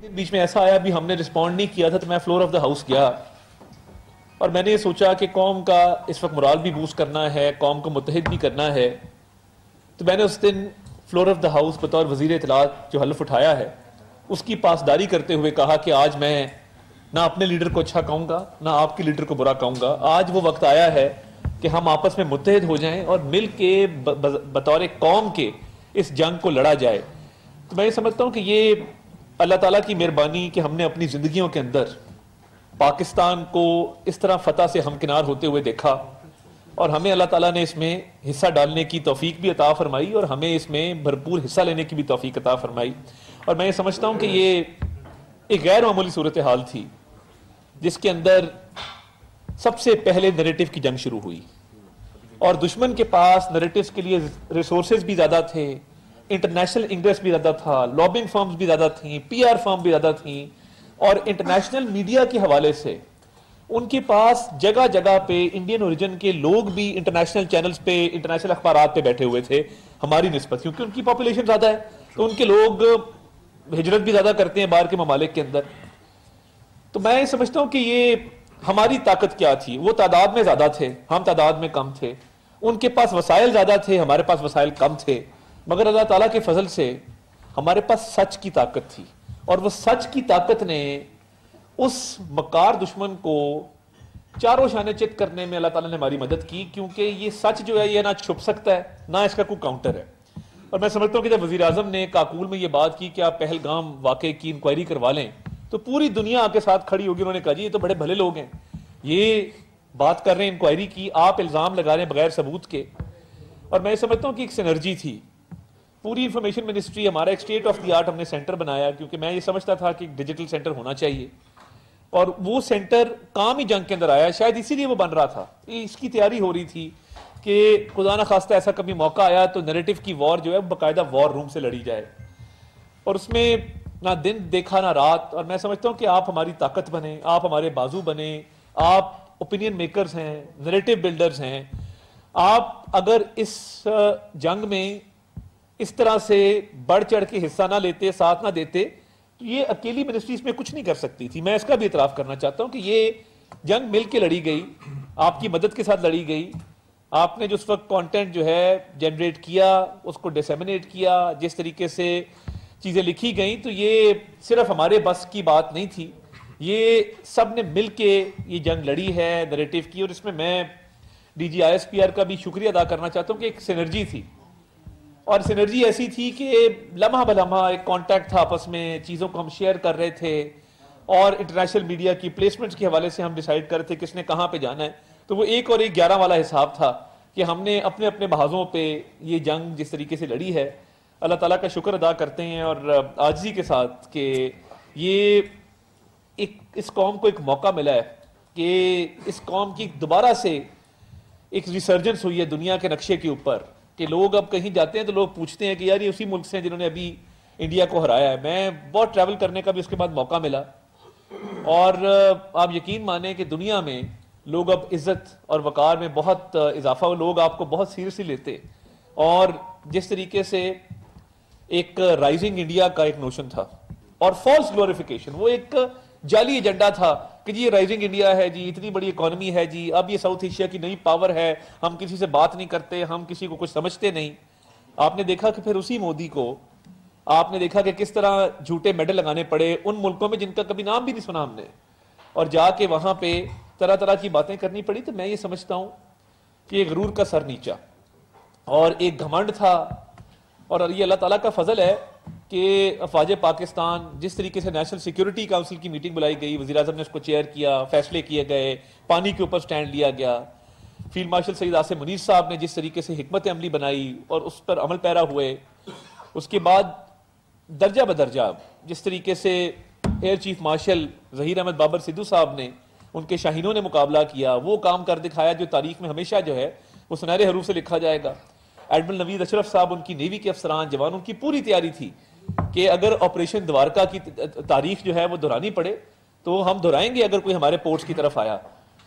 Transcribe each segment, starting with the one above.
بیچ میں ایسا آیا بھی ہم نے رسپونڈ نہیں کیا تھا تو میں فلور آف دا ہاؤس گیا اور میں نے یہ سوچا کہ قوم کا اس وقت مرال بھی بوسٹ کرنا ہے، قوم کو متحد بھی کرنا ہے. تو میں نے اس دن فلور آف دا ہاؤس بطور وزیر اطلاعات جو حلف اٹھایا ہے اس کی پاسداری کرتے ہوئے کہا کہ آج میں نہ اپنے لیڈر کو اچھا کہوں گا نہ آپ کے لیڈر کو برا کہوں گا. آج وہ وقت آیا ہے کہ ہم آپس میں متحد ہو جائیں اور مل کے بطور قوم کے اس جنگ کو لڑا جائے. تو میں یہ سمجھتا ہوں کہ یہ اللہ تعالیٰ کی مہربانی کہ ہم نے اپنی زندگیوں کے اندر پاکستان کو اس طرح فتح سے ہمکنار ہوتے ہوئے دیکھا اور ہمیں اللہ تعالیٰ نے اس میں حصہ ڈالنے کی توفیق بھی عطا فرمائی اور ہمیں اس میں بھرپور حصہ لینے کی بھی توفیق عطا فرمائی. اور میں یہ سمجھتا ہوں کہ یہ ایک غیر معمولی صورتحال تھی جس کے اندر سب سے پہلے نیریٹو کی جنگ شروع ہوئی اور دشمن کے پاس نیریٹوز کے لیے ریسورسز بھی زیادہ تھے، انٹرنیشنل انگریس بھی زیادہ تھا، لابنگ فرمز بھی زیادہ تھیں، پی آر فرم بھی زیادہ تھیں اور انٹرنیشنل میڈیا کے حوالے سے ان کے پاس جگہ جگہ پہ انڈین اوریجن کے لوگ بھی انٹرنیشنل چینلز پہ انٹرنیشنل اخبارات پہ بیٹھے ہوئے تھے ہماری نسبت، کیونکہ ان کی پاپولیشن زیادہ ہے تو ان کے لوگ ہجرت بھی زیادہ کرتے ہیں باہر کے ممالک کے اندر. تو میں سمجھتا ہوں کہ یہ ہماری طاقت کیا تھی، وہ تعداد میں زیادہ تھے، ہم تعداد میں کم تھے، ان کے پاس وسائل زیادہ تھے، ہمارے پاس وسائل کم تھے، مگر اللہ تعالیٰ کے فضل سے ہمارے پاس سچ کی طاقت تھی اور وہ سچ کی طاقت نے اس مکار دشمن کو چاروں شانے چت کرنے میں اللہ تعالیٰ نے ہماری مدد کی، کیونکہ یہ سچ جو ہے یہ نہ چھپ سکتا ہے نہ اس کا کوئی کاؤنٹر ہے. اور میں سمجھتا ہوں کہ جب وزیر اعظم نے کاکول میں یہ بات کی کہ آپ پہلگام واقعے کی انکوائری کروا لیں تو پوری دنیا آپ کے ساتھ کھڑی ہوگی. انہوں نے کہا جی یہ تو بڑے بھلے لوگ ہیں، یہ بات کر رہے ہیں انکوائری کی، آپ الزام لگا رہے ہیں بغیر ثبوت کے. اور میں سمجھتا ہوں کہ ایک سینرجی تھی، پوری انفارمیشن منسٹری ہمارا ایک اسٹیٹ آف دی آرٹ ہم نے سینٹر بنایا کیونکہ میں یہ سمجھتا تھا کہ ایک ڈیجیٹل سینٹر ہونا چاہیے اور وہ سینٹر کام ہی جنگ کے اندر آیا، شاید اسی لیے وہ بن رہا تھا. اس کی تیاری ہو رہی تھی کہ خدا نہ خواستہ ایسا کبھی موقع آیا تو نیریٹو کی وار جو ہے باقاعدہ وار روم سے لڑی جائے اور اس میں نہ دن دیکھا نہ رات. اور میں سمجھتا ہوں کہ آپ ہماری طاقت بنیں، آپ ہمارے بازو بنیں، آپ اوپینین میکرز ہیں، نیریٹو بلڈرز ہیں. آپ اگر اس جنگ میں اس طرح سے بڑھ چڑھ کے حصہ نہ لیتے، ساتھ نہ دیتے تو یہ اکیلی منسٹری اس میں کچھ نہیں کر سکتی تھی. میں اس کا بھی اعتراف کرنا چاہتا ہوں کہ یہ جنگ مل کے لڑی گئی، آپ کی مدد کے ساتھ لڑی گئی. آپ نے جو اس وقت کانٹینٹ جو ہے جنریٹ کیا، اس کو ڈسیمنیٹ کیا، جس طریقے سے چیزیں لکھی گئیں تو یہ صرف ہمارے بس کی بات نہیں تھی، یہ سب نے مل کے یہ جنگ لڑی ہے نیریٹو کی. اور اس میں D G I S P R کا بھی شکریہ ادا کرنا چاہتا ہوں کہ ایک سینرجی تھی اور سینرجی ایسی تھی کہ لمحہ بلمحہ ایک کانٹیکٹ تھا آپس میں، چیزوں کو ہم شیئر کر رہے تھے اور انٹرنیشنل میڈیا کی پلیسمنٹس کے حوالے سے ہم ڈیسائیڈ کر رہے تھے کس نے کہاں پہ جانا ہے. تو وہ 1 اور 1 11 والا حساب تھا کہ ہم نے اپنے اپنے محاذوں پہ یہ جنگ جس طریقے سے لڑی ہے. اللہ تعالیٰ کا شکر ادا کرتے ہیں اور عاجزی کے ساتھ کہ یہ اس قوم کو ایک موقع ملا ہے کہ اس قوم کی دوبارہ سے ایک ریسرجنس ہوئی ہے دنیا کے نقشے کے اوپر کہ لوگ اب کہیں جاتے ہیں تو لوگ پوچھتے ہیں کہ یار یہ اسی ملک سے ہیں جنہوں نے ابھی انڈیا کو ہرایا ہے. میں بہت ٹریول کرنے کا بھی اس کے بعد موقع ملا اور آپ یقین مانیں کہ دنیا میں لوگ اب عزت اور وقار میں بہت اضافہ ہو، لوگ آپ کو بہت سیریسلی لیتے اور جس طریقے سے ایک رائزنگ انڈیا کا ایک نوشن تھا اور فالس گلوریفیکیشن، وہ ایک جعلی ایجنڈا تھا کہ جی یہ رائزنگ انڈیا ہے، جی اتنی بڑی اکانومی ہے، جی اب یہ ساؤتھ ایشیا کی نئی پاور ہے، ہم کسی سے بات نہیں کرتے، ہم کسی کو کچھ سمجھتے نہیں. آپ نے دیکھا کہ پھر اسی مودی کو آپ نے دیکھا کہ کس طرح جھوٹے میڈل لگانے پڑے ان ملکوں میں جن کا کبھی نام بھی نہیں سنا ہم نے اور جا کے وہاں پہ طرح طرح کی باتیں کرنی پڑی. تو میں یہ سمجھتا ہوں کہ یہ غرور کا سر نیچا اور ایک گھمنڈ تھا اور یہ اللہ تعالیٰ کا فضل ہے کہ افواج پاکستان جس طریقے سے نیشنل سیکیورٹی کاؤنسل کی میٹنگ بلائی گئی، وزیر اعظم نے اس کو چیئر کیا، فیصلے کیے گئے، پانی کے اوپر سٹینڈ لیا گیا، فیلڈ مارشل سید آصف منیر صاحب نے جس طریقے سے حکمت عملی بنائی اور اس پر عمل پیرا ہوئے، اس کے بعد درجہ بدرجہ جس طریقے سے air chief marshal Zaheer Ahmed Babar Sidhu صاحب نے ان کے شاہینوں نے مقابلہ کیا، وہ کام کر دکھایا جو تاریخ میں ہمیشہ جو ہے وہ سنہرے حروف سے لکھا جائے گا. ایڈمرل نوید اشرف صاحب ان کی نیوی کے افسران جوانوں کی پوری تیاری تھی کہ اگر آپریشن دوارکا کی تاریخ جو ہے وہ دہرانی پڑے تو ہم دہرائیں گے اگر کوئی ہمارے پورٹس کی طرف آیا.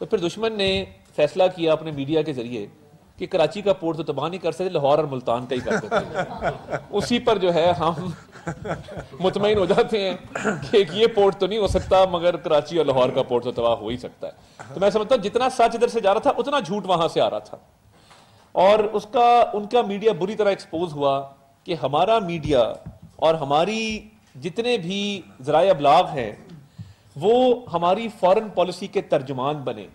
تو پھر دشمن نے فیصلہ کیا اپنے میڈیا کے ذریعے کہ کراچی کا پورٹ تو تباہ نہیں کر سکتے، لاہور اور ملتان کا ہی کر سکتے. اسی پر جو ہے ہم مطمئن ہو جاتے ہیں کہ یہ پورٹ تو نہیں ہو سکتا مگر کراچی اور لاہور کا پورٹ تو تباہ ہو ہی سکتا ہے. تو میں سمجھتا ہوں جتنا سچ ادھر سے جا رہا تھا اتنا جھوٹ وہاں سے آ رہا تھا, اور ان کا میڈیا بری طرح ایکسپوز ہوا کہ ہمارا میڈیا اور ہماری جتنے بھی ذرائع ابلاغ ہیں وہ ہماری فارن پالیسی کے ترجمان بنے,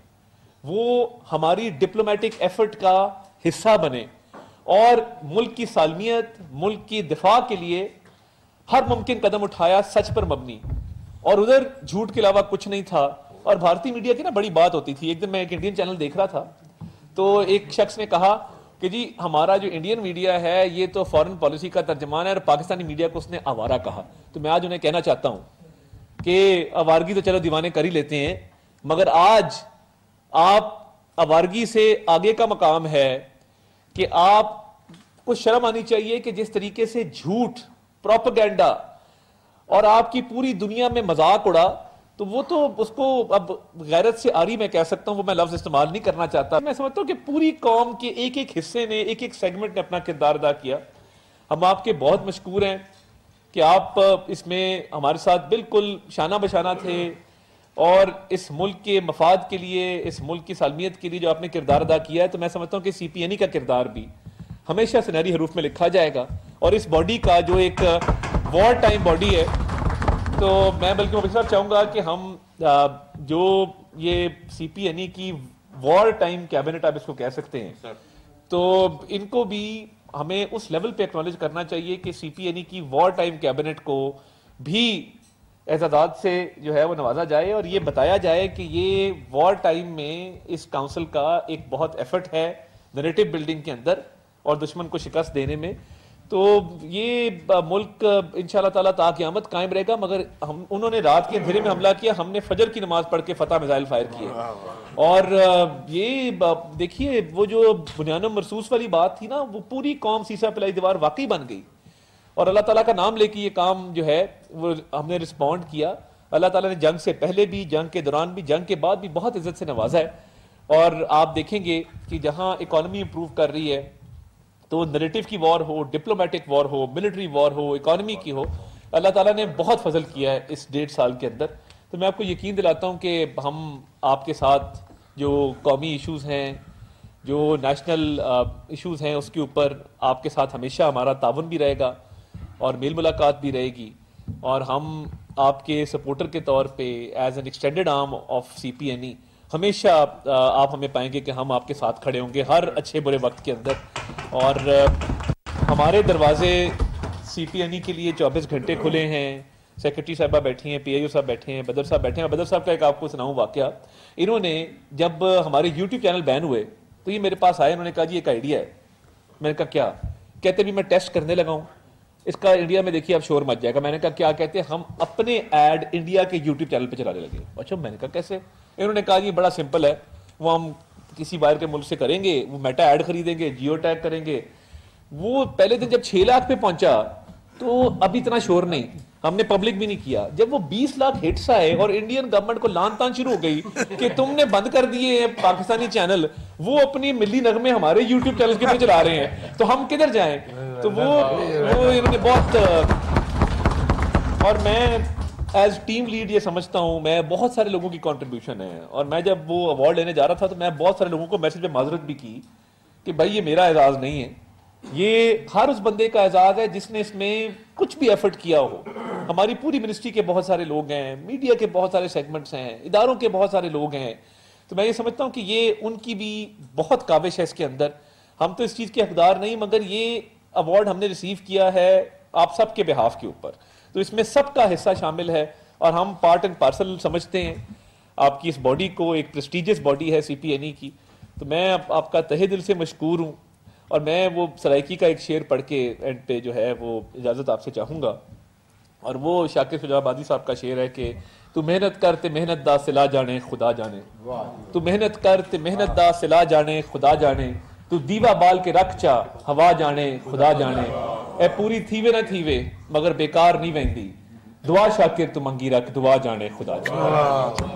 وہ ہماری ڈپلومیٹک ایفرٹ کا حصہ بنے, اور ملک کی سالمیت, ملک کی دفاع کے لیے ہر ممکن قدم اٹھایا سچ پر مبنی, اور ادھر جھوٹ کے علاوہ کچھ نہیں تھا. اور بھارتی میڈیا کی نا بڑی بات ہوتی تھی. ایک دن میں ایک انڈین چینل دیکھ رہا تھا تو ایک شخص نے کہا کہ جی ہمارا جو انڈین میڈیا ہے یہ تو فارن پالیسی کا ترجمان ہے, اور پاکستانی میڈیا کو اس نے آوارہ کہا. تو میں آج انہیں کہنا چاہتا ہوں کہ آوارگی تو چلو دیوانے کر ہی لیتے ہیں, مگر آج آپ آوارگی سے آگے کا مقام ہے کہ آپ کو شرم آنی چاہیے کہ جس طریقے سے جھوٹ, پروپیگنڈا اور آپ کی پوری دنیا میں مذاق اڑا, تو وہ تو اس کو اب غیرت سے آری میں کہہ سکتا ہوں, وہ میں لفظ استعمال نہیں کرنا چاہتا. میں سمجھتا ہوں کہ پوری قوم کے ایک ایک حصے نے, ایک ایک سیگمنٹ نے اپنا کردار ادا کیا. ہم آپ کے بہت مشکور ہیں کہ آپ اس میں ہمارے ساتھ بالکل شانہ بشانہ تھے, اور اس ملک کے مفاد کے لیے, اس ملک کی سالمیت کے لیے جو آپ نے کردار ادا کیا ہے. تو میں سمجھتا ہوں کہ سی پی این ای کا کردار بھی ہمیشہ سنہری حروف میں لکھا جائے گا, اور اس باڈی کا جو ایک وار ٹائم باڈی ہے, تو میں بلکہ مفتی صاحب چاہوں گا کہ ہم جو یہ سی پی این ای کی وار ٹائم کیبنٹ آپ اس کو کہہ سکتے ہیں, تو ان کو بھی ہمیں اس لیول پہ ایکنالج کرنا چاہیے کہ سی پی این ای کی وار ٹائم کیبنٹ کو بھی اعزازات سے جو ہے وہ نوازا جائے, اور یہ بتایا جائے کہ یہ وار ٹائم میں اس کاؤنسل کا ایک بہت ایفرٹ ہے نیریٹو بلڈنگ کے اندر اور دشمن کو شکست دینے میں. تو یہ ملک انشاءاللہ تعالیٰ تا قیامت قائم رہے گا, مگر انہوں نے رات کے اندھیرے میں حملہ کیا, ہم نے فجر کی نماز پڑھ کے فتح میزائل فائر کیے. اور یہ دیکھیے وہ جو بنیان مرصوص والی بات تھی نا, وہ پوری قوم سیسا پلائی دیوار واقعی بن گئی, اور اللہ تعالیٰ کا نام لے کے یہ کام جو ہے وہ ہم نے رسپونڈ کیا. اللہ تعالیٰ نے جنگ سے پہلے بھی, جنگ کے دوران بھی, جنگ کے بعد بھی بہت عزت سے نوازا ہے. اور آپ دیکھیں گے کہ جہاں اکانومی امپروو کر رہی ہے, تو نیریٹو کی وار ہو, ڈپلومیٹک وار ہو, ملٹری وار ہو, اکانومی کی ہو, اللہ تعالیٰ نے بہت فضل کیا ہے اس 1.5 سال کے اندر. تو میں آپ کو یقین دلاتا ہوں کہ ہم آپ کے ساتھ جو قومی ایشوز ہیں, جو نیشنل ایشوز ہیں, اس کے اوپر آپ کے ساتھ ہمیشہ ہمارا تعاون بھی رہے گا اور میل ملاقات بھی رہے گی, اور ہم آپ کے سپورٹر کے طور پہ as an extended arm of C P N E ہمیشہ آپ ہمیں پائیں گے کہ ہم آپ کے ساتھ کھڑے ہوں گے ہر اچھے برے وقت کے اندر. اور ہمارے دروازے سی پی این ای کے لیے 24 گھنٹے کھلے ہیں. سیکرٹری صاحبہ بیٹھی ہیں, پی آئی او صاحب بیٹھے ہیں, بدر صاحب بیٹھے ہیں. بدر صاحب کا ایک آپ کو سناؤں واقعہ, انہوں نے جب ہمارے یوٹیوب چینل بین ہوئے تو یہ میرے پاس آئے, انہوں نے کہا جی ایک آئیڈیا ہے. میں نے کہا کیا؟ کہتے بھی میں ٹیسٹ کرنے لگا ہوں اس کا, انڈیا میں دیکھیے اب شور مچ جائے گا. میں نے کہا کیا؟ کہتے ہم اپنے ایڈ انڈیا کے یوٹیوب چینل پہ چلانے لگے. اچھا, میں نے کہا کیسے؟ انہوں نے کہا جی بڑا سمپل ہے, وہ ہم کسی باہر کے ملک سے کریں گے, وہ میٹا ایڈ خریدیں گے, جیو ٹیگ کریں گے. وہ پہلے دن جب 6 لاکھ پہ پہنچا تو ابھی اتنا شور نہیں, ہم نے پبلک بھی نہیں کیا. جب وہ 20 لاکھ ہٹس آئے اور انڈین گورنمنٹ کو لان تان شروع ہو گئی کہ تم نے بند کر دیے ہیں پاکستانی چینل, وہ اپنی ملی نغمے ہمارے یوٹیوب چینل کے پہ چلا رہے ہیں, تو ہم کدھر جائیں؟ تو وہ انہوں نے بہت, اور میں ایز ٹیم لیڈ یہ سمجھتا ہوں, میں بہت سارے لوگوں کی کنٹریبیوشن ہے, اور میں جب وہ ایوارڈ لینے جا رہا تھا تو میں بہت سارے لوگوں کو میسج پہ معذرت بھی کی کہ بھائی یہ میرا اعزاز نہیں ہے, یہ ہر اس بندے کا اعزاز ہے جس نے اس میں کچھ بھی ایفرٹ کیا ہو. ہماری پوری منسٹری کے بہت سارے لوگ ہیں, میڈیا کے بہت سارے سیگمنٹس ہیں, اداروں کے بہت سارے لوگ ہیں. تو میں یہ سمجھتا ہوں کہ یہ ان کی بھی بہت کاوش ہے اس کے اندر. ہم تو اس چیز کے حقدار نہیں, مگر یہ ایوارڈ ہم نے ریسیو کیا ہے آپ سب کے بہاف کے اوپر, تو اس میں سب کا حصہ شامل ہے, اور ہم پارٹ اینڈ پارسل سمجھتے ہیں آپ کی اس باڈی کو. ایک پریسٹیجس باڈی ہے سی پی این ای کی. تو میں آپ کا تہہ دل سے مشکور ہوں, اور میں وہ سرائکی کا ایک شعر پڑھ کے اینڈ پہ جو ہے وہ اجازت آپ سے چاہوں گا, اور وہ شاکر شجاع آبادی صاحب کا شعر ہے کہ تو محنت کر تے محنت دا سلا جانے خدا جانے, تو محنت کر تے محنت دا سلا جانے خدا جانے, تو دیوا بال کے رکھ چا ہوا جانے خدا جانے, اے پوری تھیوے نہ تھیوے مگر بیکار نہیں ویندی, دعا شاکر تو منگی رکھ دعا جانے خدا جانے.